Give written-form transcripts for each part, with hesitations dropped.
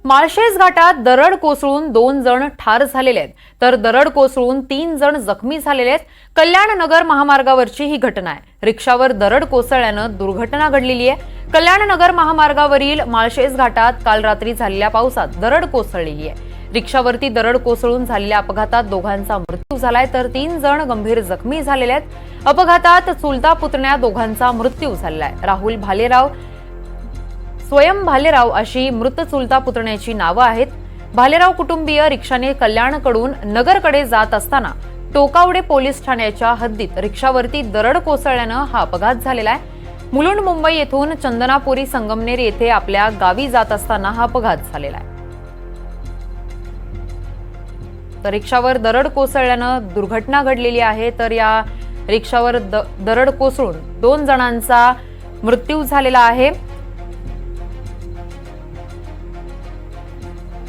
माळशेज घाटात दरड कोसळून 2 जण ठार झालेले आहेत, तर दरड कोसळून 3 जण जखमी झालेले आहेत। कल्याण नगर महामार्गावरची ही घटना आहे। रिक्षावर दरड कोसळल्यानं दुर्घटना घडलेली आहे। कल्याण नगर महामार्गावरील माळशेज घाटात काल रात्री झालेल्या पावसात दरड कोसळलेली आहे। रिक्षावरती दरड कोसळून झालेल्या अपघातात दोघांचा मृत्यू झालाय, तर 3 जण गंभीर जखमी झालेले आहेत। अपघातात चुलता पुतण्या दोघांचा मृत्यू झालेला आहे। राहुल भालेराव, स्वयं भालेराव अशी मृत चुलता पुतण्याची नावं आहेत। भालेराव कुटुंबीय रिक्षाने कल्याणकडून नगरकडे जात असताना टोकावडे पोलीस ठाण्याच्या हद्दीत रिक्षावरती दरड कोसळल्यानं हा अपघात झालेला आहे। मुलुंड मुंबई येथून चंदनापुरी संगमनेर येथे आपल्या गावी जात असताना हा अपघात झालेला आहे। तर रिक्षावर दरड कोसळल्यानं दुर्घटना घडलेली आहे। तर या रिक्षावर दरड कोसळून 2 जणांचा मृत्यू झालेला आहे।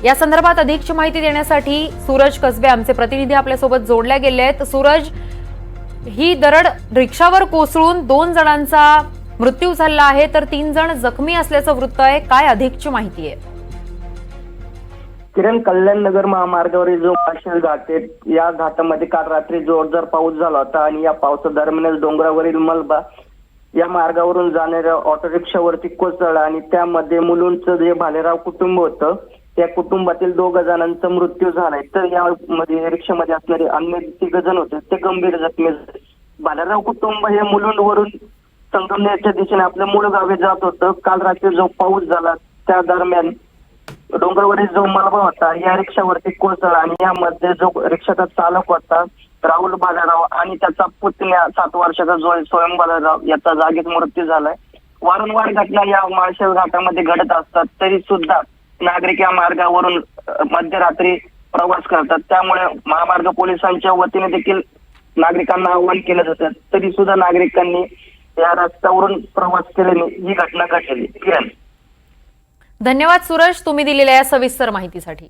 या संदर्भात अधिकची माहिती देण्यासाठी सूरज कसबे आमचे प्रतिनिधी आपल्यासोबत जोडले गेले आहेत। सूरज, ही दरड रिक्षावर कोसळून 2 जणांचा मृत्यू झाला आहे, तर 3 जण जखमी असल्याचं वृत्त आहे। काय अधिकची माहिती आहे? किरण, कल्याण नगर महामार्गावरील जो माळशेज घाट आहे, या घाटामध्ये काल रात्री जोरदार पाऊस झाला होता आणि या पावसादरम्यान डोंगरावरील मलबा या मार्गावरून जाणाऱ्या ऑटो रिक्षावरती कोसळला आणि त्यामध्ये मुलुंडचं जे भालेराव कुटुंब होतं त्या कुटुंबातील 2 जणांचा मृत्यू झालाय। तर यामध्ये रिक्षामध्ये असणारे अन्य 3 जण होते ते गंभीर जखमी झाले। भालेराव कुटुंब हे मुलुंडवरून संगमनेरच्या दिशेने आपल्या मूळ गावी जात होतं। काल रात्री जो पाऊस झाला त्या दरम्यान डोंगरावरील जो मलबा होता या रिक्षावरती कोसळला आणि यामध्ये जो रिक्षाचा चालक होता राहुल भालेराव आणि त्याचा पुतण्या 7 वर्षाचा जो स्वयं भालेराव याचा जागीच मृत्यू झालाय। वारंवार घटना या माळशेज घाटामध्ये घडत असतात, तरी सुद्धा नागरिक या मार्गावरून मध्यरात्री प्रवास करतात। त्यामुळे महामार्ग पोलिसांच्या वतीने देखील नागरिकांना आवाहन केलं जातं, तरी सुद्धा नागरिकांनी या रस्त्यावरून प्रवास केल्याने ही घटना घडलेली। किरण, धन्यवाद सूरज, तुम्ही दिलेल्या या सविस्तर माहितीसाठी।